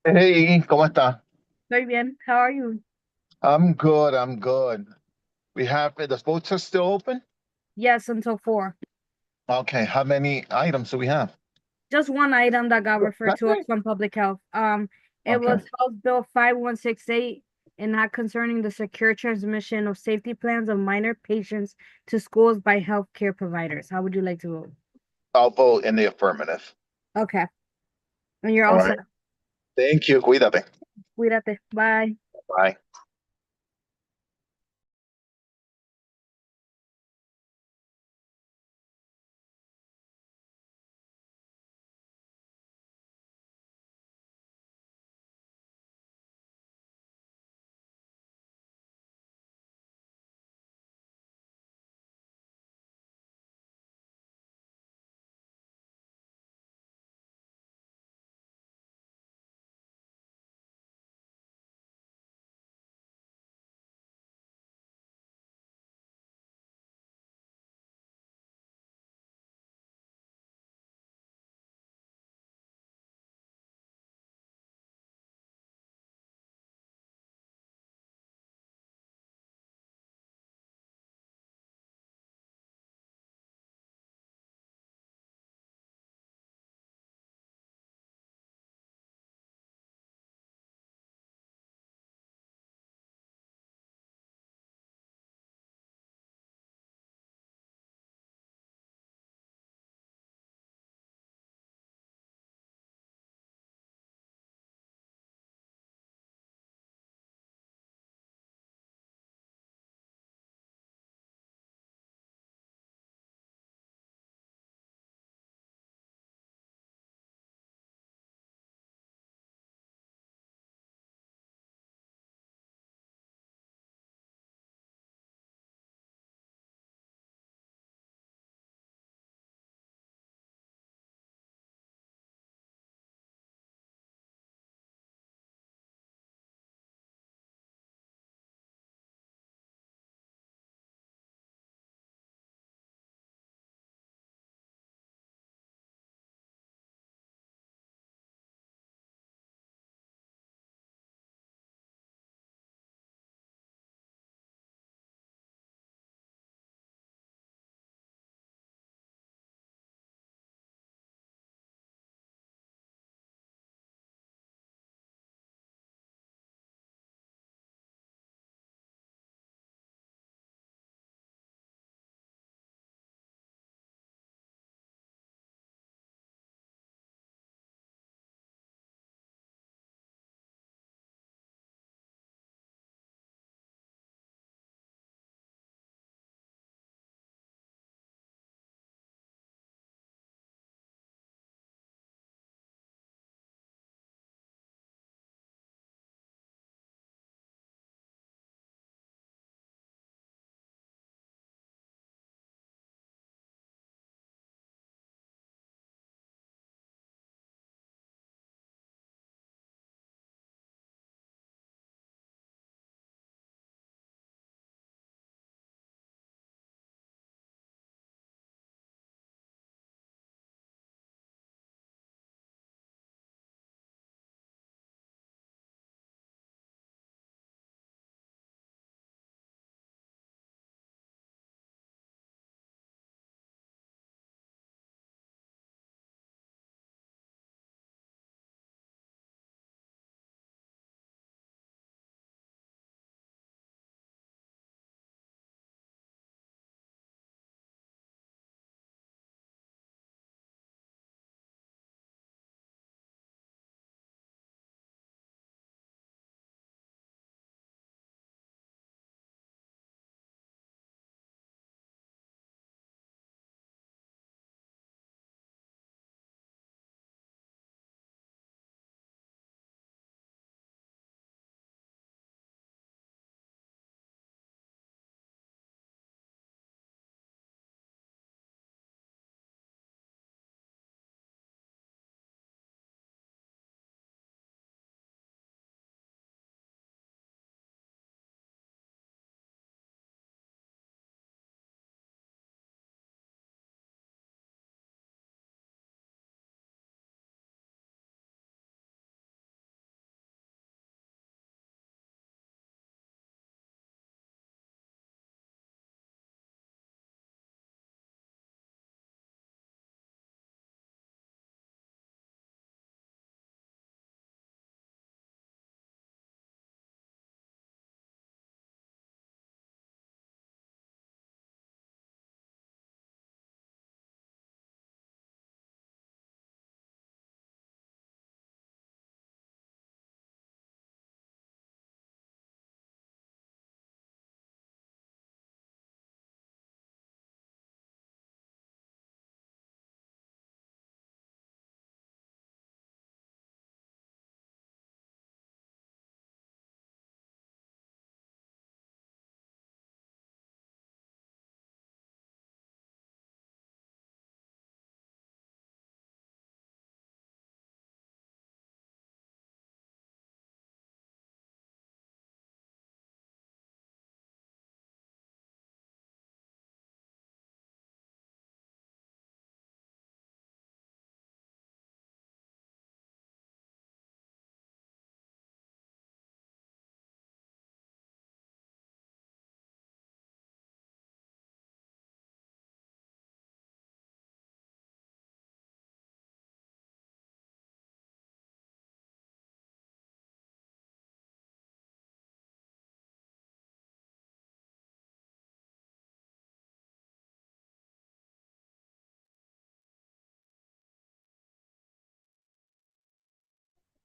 Hey, ¿cómo está? Very bien. How are you? I'm good. I'm good. We have the votes are still open? Yes, until 4. Okay, how many items do we have? Just one item that got referred That's to us it? from Public Health. It was Okay. House Bill 5168 and not concerning the secure transmission of safety plans of minor patients to schools by healthcare providers. How would you like to vote? I'll vote in the affirmative. Okay. And you're All all right. set. Thank you. Cuídate. Cuídate. Bye. Bye.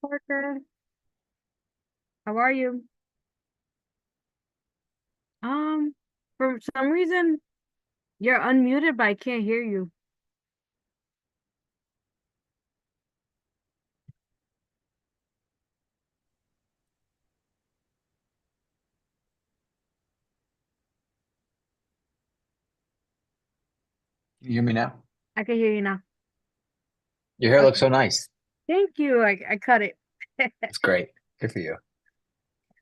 Parker. How are you? For some reason, you're unmuted, but I can't hear you. Can you hear me now? I can hear you now. Your hair looks Okay. so nice. Thank you. I cut it. It's great. Good for you.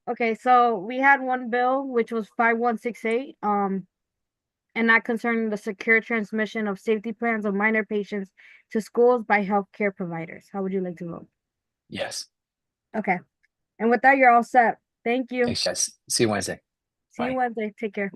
Okay, so we had one bill, which was 5168, and that concerning the secure transmission of safety plans of minor patients to schools by healthcare providers. How would you like to vote? Yes. Okay. And with that, you're all set. Thank you. Thanks, guys. See you Wednesday. See you Bye. Wednesday. Take care.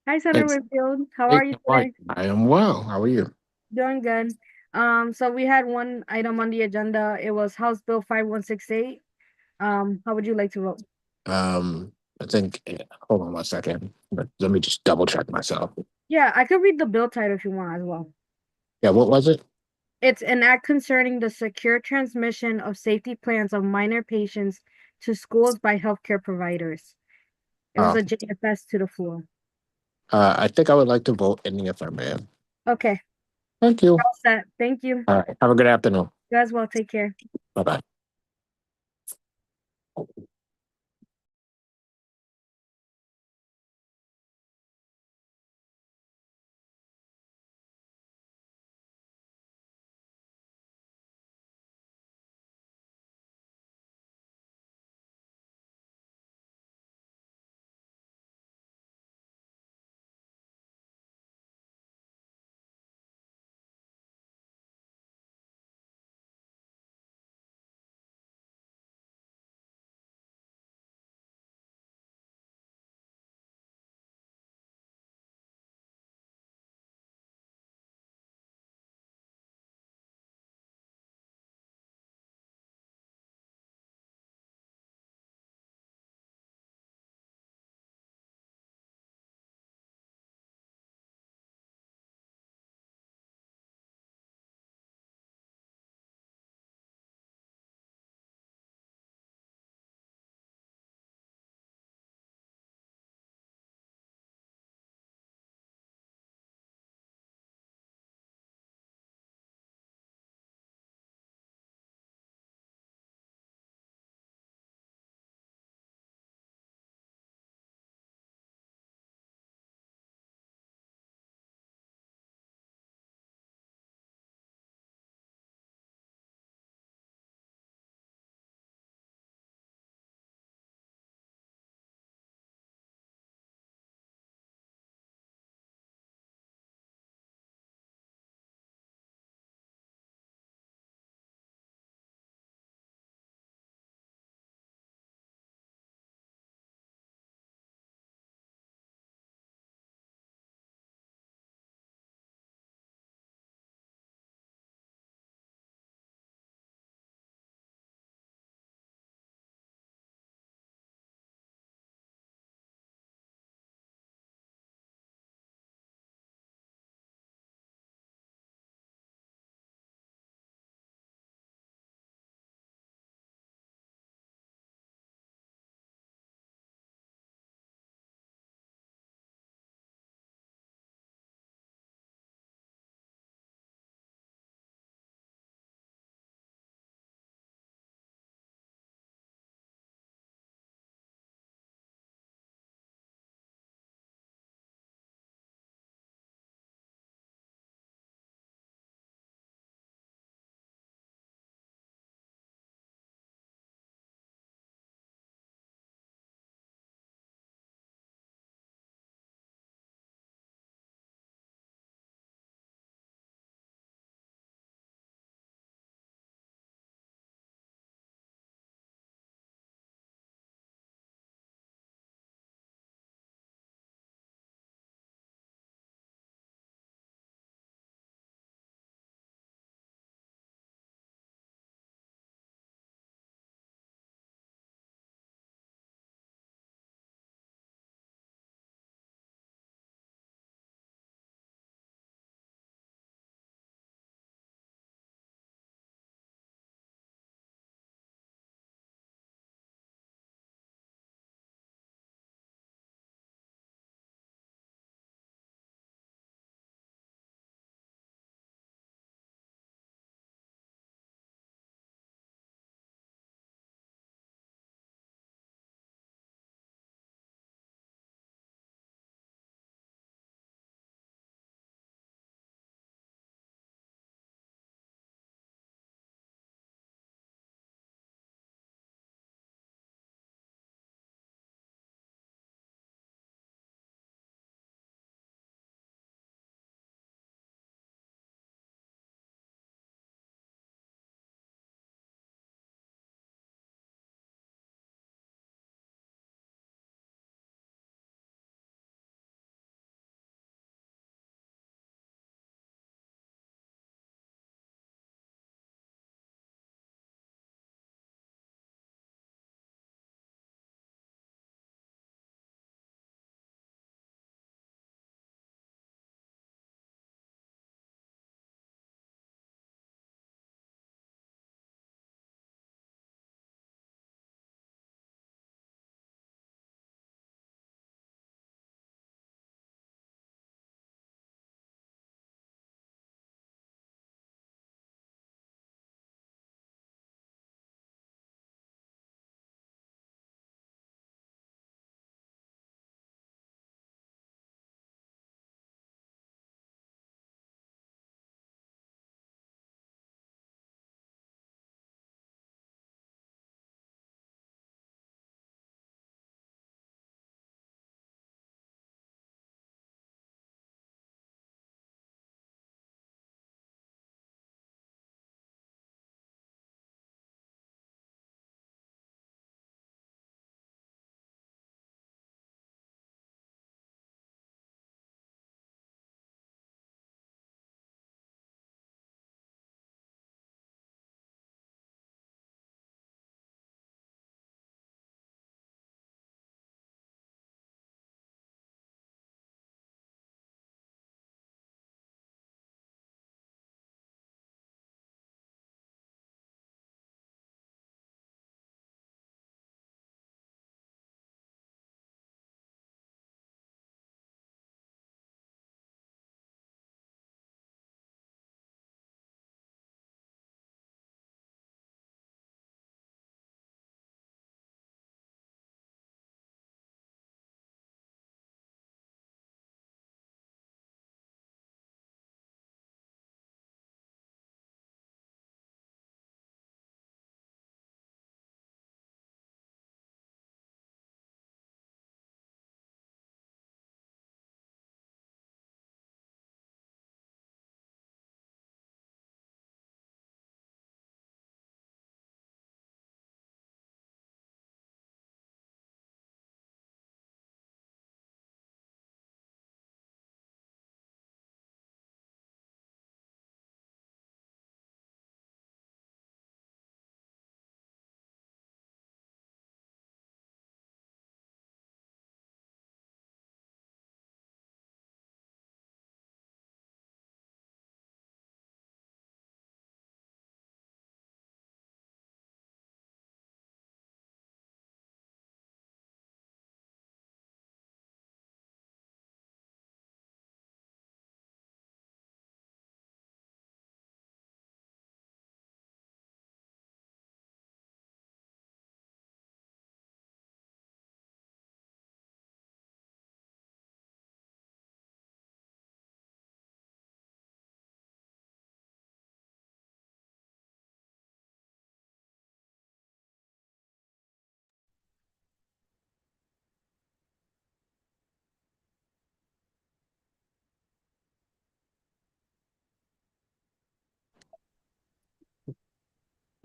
Hi, Senator Thanks. Whitfield. How Hey, are you how are today? you? I am well. How are you? Doing good. So we had one item on the agenda. It was House Bill 5168. How would you like to vote? I think, hold on one second. Let me just double check myself. Yeah, I could read the bill title if you want as well. Yeah, what was it? It's an act concerning the secure transmission of safety plans of minor patients to schools by healthcare providers. It was Oh, a JFS to the floor. I think I would like to vote in the affirmative. Okay, Thank you. all set. Thank you. All right. Have a good afternoon. You guys well, take care. Bye-bye.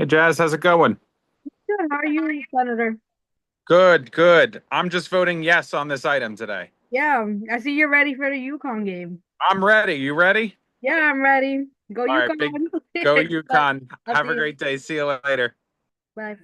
Hey Jazz, how's it going? Good, how are you, Senator? Good, good. I'm just voting yes on this item today. Yeah, I see you're ready for the UConn game. I'm ready. You ready? Yeah, I'm ready. Go All right, UConn. go UConn. I'll Have see a you. great day. See you later. Bye.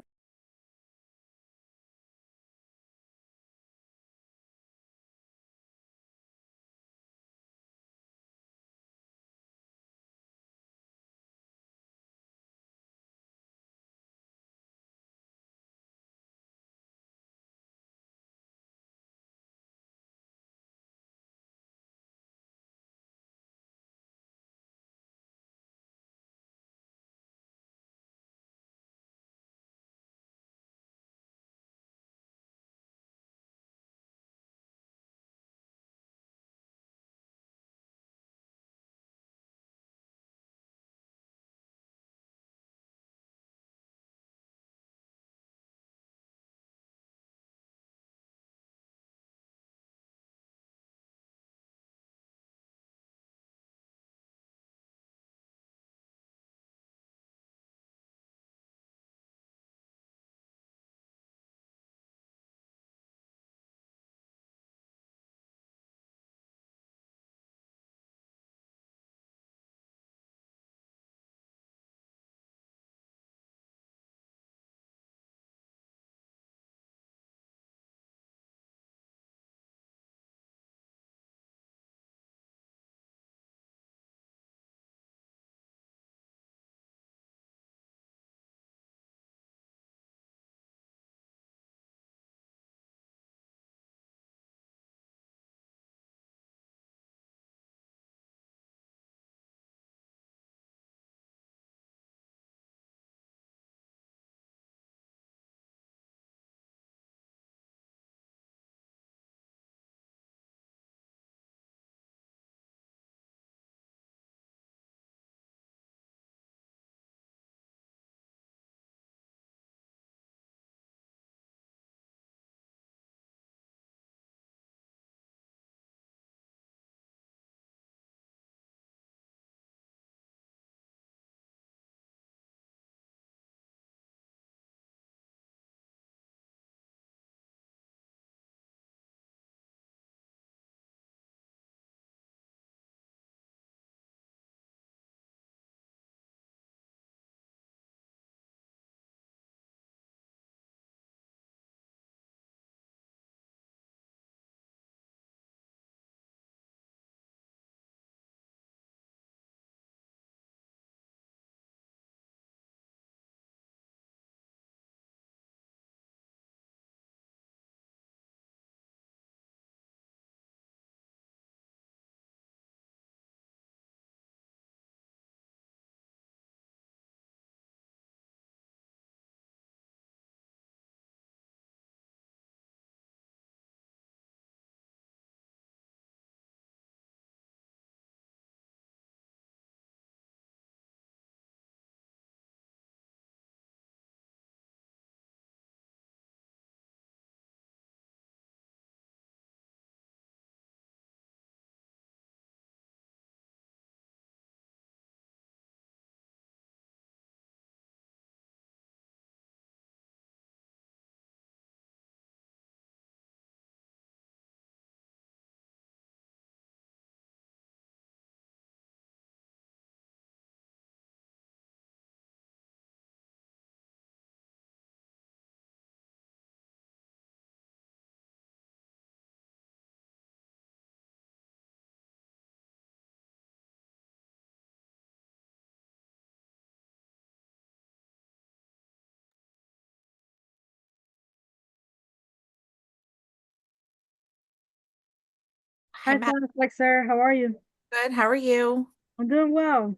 Hi, Thomas Flexer. How are you? Good, how are you? I'm doing well.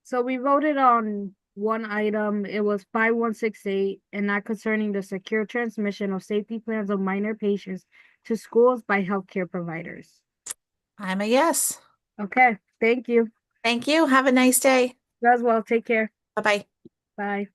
So we voted on one item. It was 5168, and not concerning the secure transmission of safety plans of minor patients to schools by healthcare providers. I'm a yes. Okay, thank you. Thank you. Have a nice day. You as well. Take care. Bye-bye. Bye.